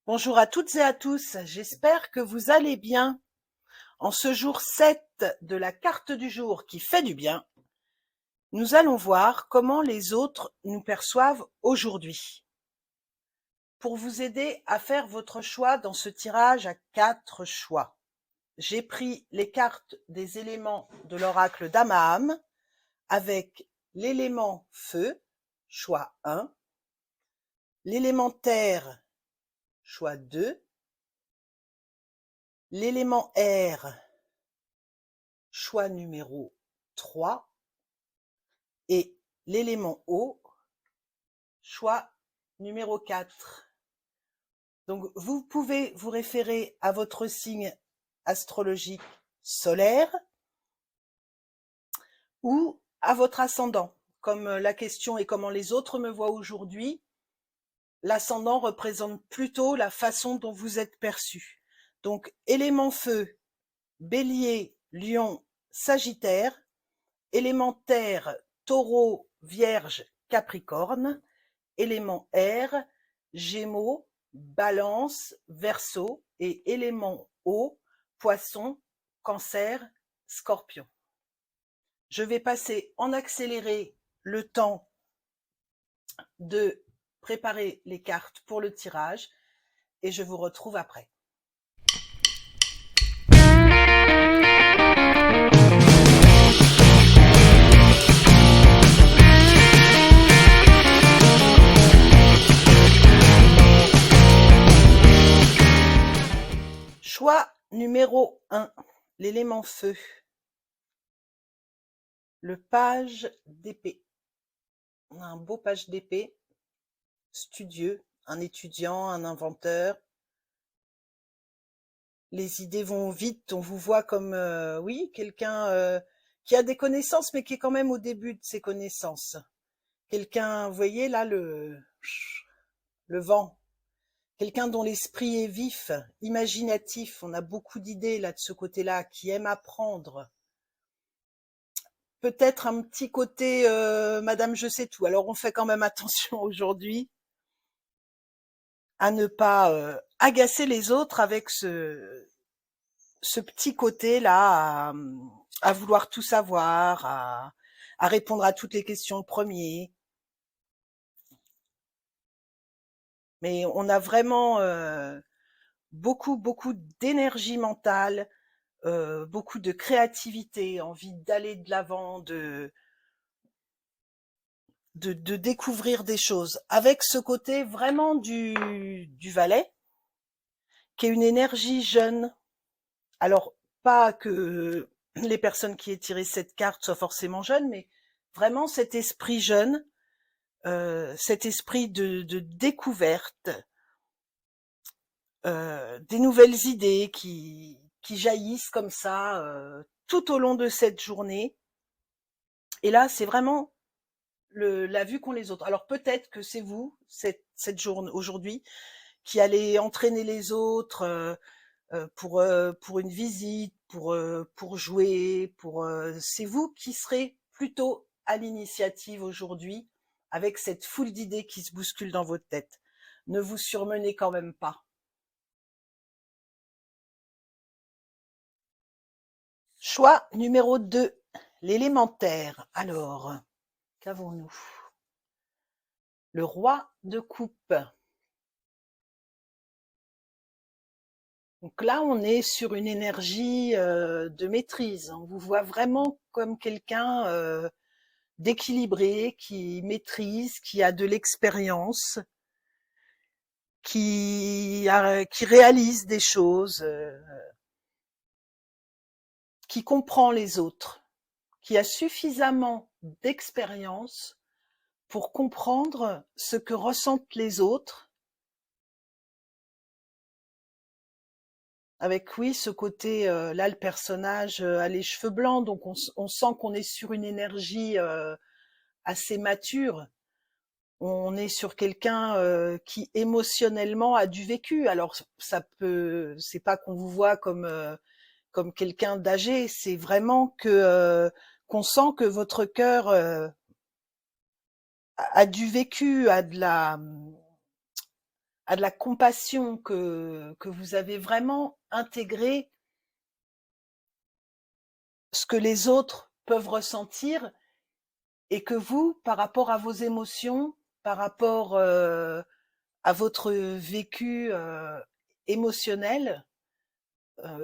Bonjour à toutes et à tous, j'espère que vous allez bien. En ce jour 7 de la carte du jour qui fait du bien, nous allons voir comment les autres nous perçoivent aujourd'hui. Pour vous aider à faire votre choix dans ce tirage à 4 choix, j'ai pris les cartes des éléments de l'oracle d'Amaham avec l'élément feu, choix 1, l'élément terre, choix 2, l'élément air, choix numéro 3 et l'élément eau, choix numéro 4. Donc, vous pouvez vous référer à votre signe astrologique solaire ou à votre ascendant. Comme la question est comment les autres me voient aujourd'hui, l'ascendant représente plutôt la façon dont vous êtes perçu. Donc, élément feu, bélier, lion, sagittaire, élément terre, taureau, vierge, capricorne, élément air, gémeaux, balance, verseau et élément eau, poisson, cancer, scorpion. Je vais passer en accéléré le temps de préparer les cartes pour le tirage et je vous retrouve après. Choix numéro 1, l'élément feu. Le page d'épée. On a un beau page d'épée, studieux, un étudiant, un inventeur. Les idées vont vite, on vous voit comme, oui, quelqu'un qui a des connaissances, mais qui est quand même au début de ses connaissances. Quelqu'un, vous voyez là le vent. Quelqu'un dont l'esprit est vif, imaginatif. On a beaucoup d'idées là de ce côté-là, qui aime apprendre. Peut-être un petit côté Madame je sais tout. Alors on fait quand même attention aujourd'hui à ne pas agacer les autres avec ce petit côté-là à vouloir tout savoir, à répondre à toutes les questions le premier. Mais on a vraiment beaucoup d'énergie mentale, beaucoup de créativité, envie d'aller de l'avant, de découvrir des choses. Avec ce côté vraiment du valet, qui est une énergie jeune. Alors, pas que les personnes qui aient tiré cette carte soient forcément jeunes, mais vraiment cet esprit jeune, cet esprit de découverte, des nouvelles idées qui jaillissent comme ça tout au long de cette journée. Et là, c'est vraiment la vue qu'ont les autres. Alors peut-être que c'est vous, cette journée aujourd'hui, qui allez entraîner les autres pour une visite, pour jouer, c'est vous qui serez plutôt à l'initiative aujourd'hui avec cette foule d'idées qui se bousculent dans votre tête. Ne vous surmenez quand même pas. Choix numéro 2, l'élémentaire. Alors, qu'avons-nous? Le roi de coupe. Donc là, on est sur une énergie de maîtrise. On vous voit vraiment comme quelqu'un d'équilibré, qui maîtrise, qui a de l'expérience, qui réalise des choses, qui comprend les autres, qui a suffisamment d'expérience pour comprendre ce que ressentent les autres, avec oui ce côté là le personnage a les cheveux blancs, donc on sent qu'on est sur une énergie assez mature. On est sur quelqu'un qui émotionnellement a du vécu. Alors ça peut, c'est pas qu'on vous voit comme quelqu'un d'âgé, c'est vraiment que qu'on sent que votre cœur a du vécu, à de la compassion, que vous avez vraiment intégré ce que les autres peuvent ressentir et que vous, par rapport à vos émotions, par rapport à votre vécu émotionnel,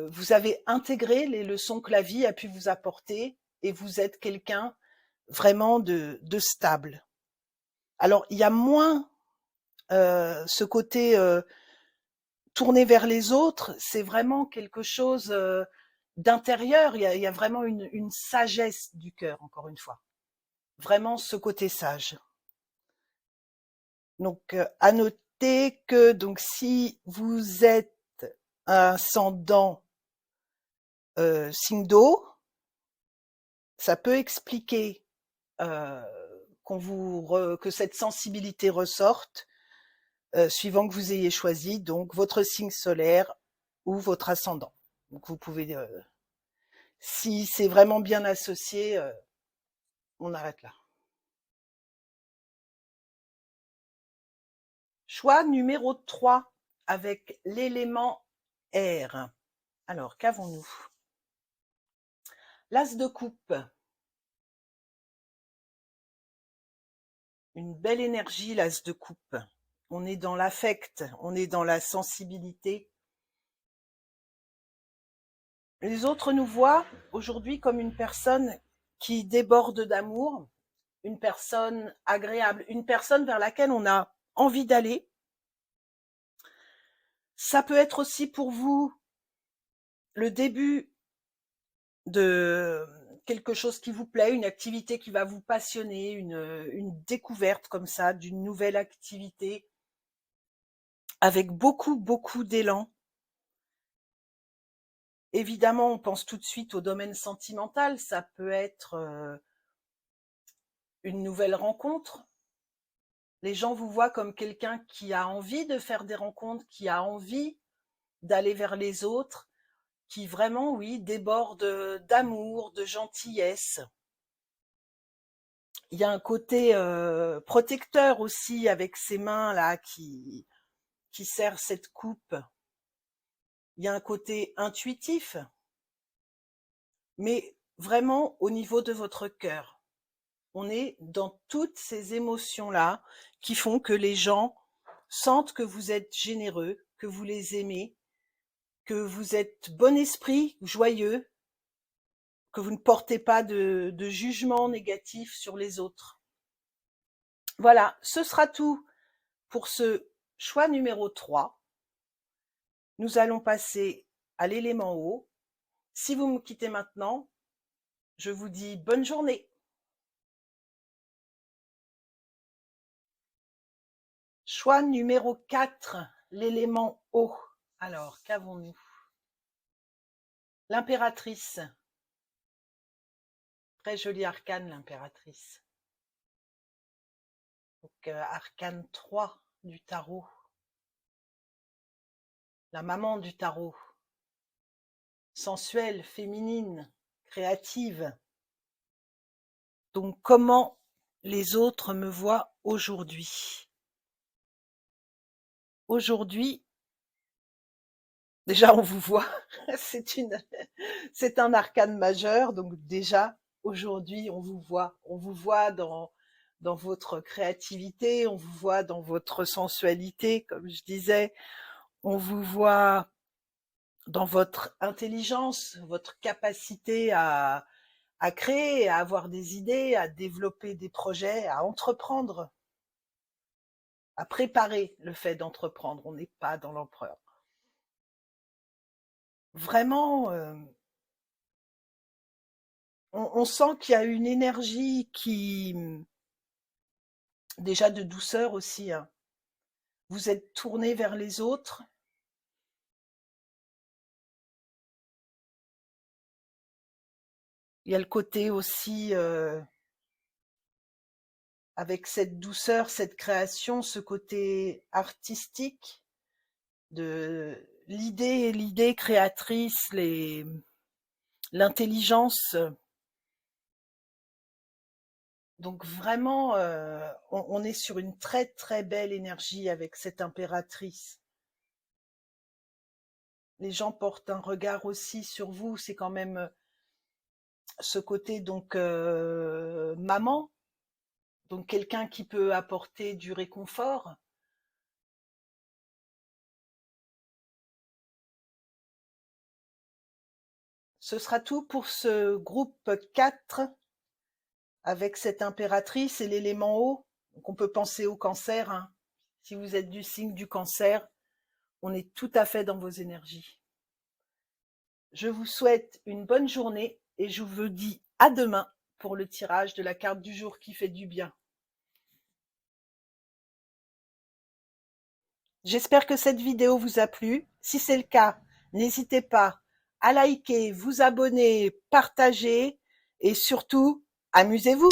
vous avez intégré les leçons que la vie a pu vous apporter et vous êtes quelqu'un vraiment de stable. Alors, il y a moins ce côté tourné vers les autres, c'est vraiment quelque chose d'intérieur. Il y a vraiment une sagesse du cœur, encore une fois. Vraiment ce côté sage. Donc, à noter que donc si vous êtes un ascendant signe d'eau, ça peut expliquer que cette sensibilité ressorte, suivant que vous ayez choisi donc votre signe solaire ou votre ascendant. Donc vous pouvez, si c'est vraiment bien associé, on arrête là. Choix numéro 3 avec l'élément air. Alors, qu'avons-nous? L'as de coupe. Une belle énergie, l'as de coupe. On est dans l'affect, on est dans la sensibilité. Les autres nous voient aujourd'hui comme une personne qui déborde d'amour, une personne agréable, une personne vers laquelle on a envie d'aller. Ça peut être aussi pour vous le début de quelque chose qui vous plaît, une activité qui va vous passionner, une découverte comme ça d'une nouvelle activité avec beaucoup, beaucoup d'élan. Évidemment, on pense tout de suite au domaine sentimental, ça peut être une nouvelle rencontre. Les gens vous voient comme quelqu'un qui a envie de faire des rencontres, qui a envie d'aller vers les autres, qui vraiment, oui, déborde d'amour, de gentillesse. Il y a un côté protecteur aussi avec ses mains là qui serrent cette coupe. Il y a un côté intuitif, mais vraiment au niveau de votre cœur. On est dans toutes ces émotions-là qui font que les gens sentent que vous êtes généreux, que vous les aimez, que vous êtes bon esprit, joyeux, que vous ne portez pas de jugement négatif sur les autres. Voilà, ce sera tout pour ce choix numéro 3. Nous allons passer à l'élément eau. Si vous me quittez maintenant, je vous dis bonne journée. Choix numéro 4, l'élément eau. Alors, qu'avons-nous? L'impératrice. Très joli arcane, l'impératrice. Donc, arcane 3 du tarot. La maman du tarot. Sensuelle, féminine, créative. Donc, comment les autres me voient aujourd'hui? Aujourd'hui, déjà, on vous voit. C'est un arcane majeur. Donc, déjà, aujourd'hui, on vous voit. On vous voit dans votre créativité. On vous voit dans votre sensualité, comme je disais. On vous voit dans votre intelligence, votre capacité à créer, à avoir des idées, à développer des projets, à entreprendre, à préparer le fait d'entreprendre. On n'est pas dans l'empereur. Vraiment, on sent qu'il y a une énergie qui, déjà de douceur aussi, hein. Vous êtes tourné vers les autres. Il y a le côté aussi, avec cette douceur, cette création, ce côté artistique de l'idée créatrice, l'intelligence Donc vraiment, on est sur une très très belle énergie avec cette impératrice. Les gens portent un regard aussi sur vous, c'est quand même ce côté donc maman, donc quelqu'un qui peut apporter du réconfort. Ce sera tout pour ce groupe 4 avec cette impératrice et l'élément eau. Donc on peut penser au cancer, hein. Si vous êtes du signe du cancer, on est tout à fait dans vos énergies. Je vous souhaite une bonne journée et je vous dis à demain pour le tirage de la carte du jour qui fait du bien. J'espère que cette vidéo vous a plu. Si c'est le cas, n'hésitez pas à liker, vous abonner, partager et surtout, amusez-vous.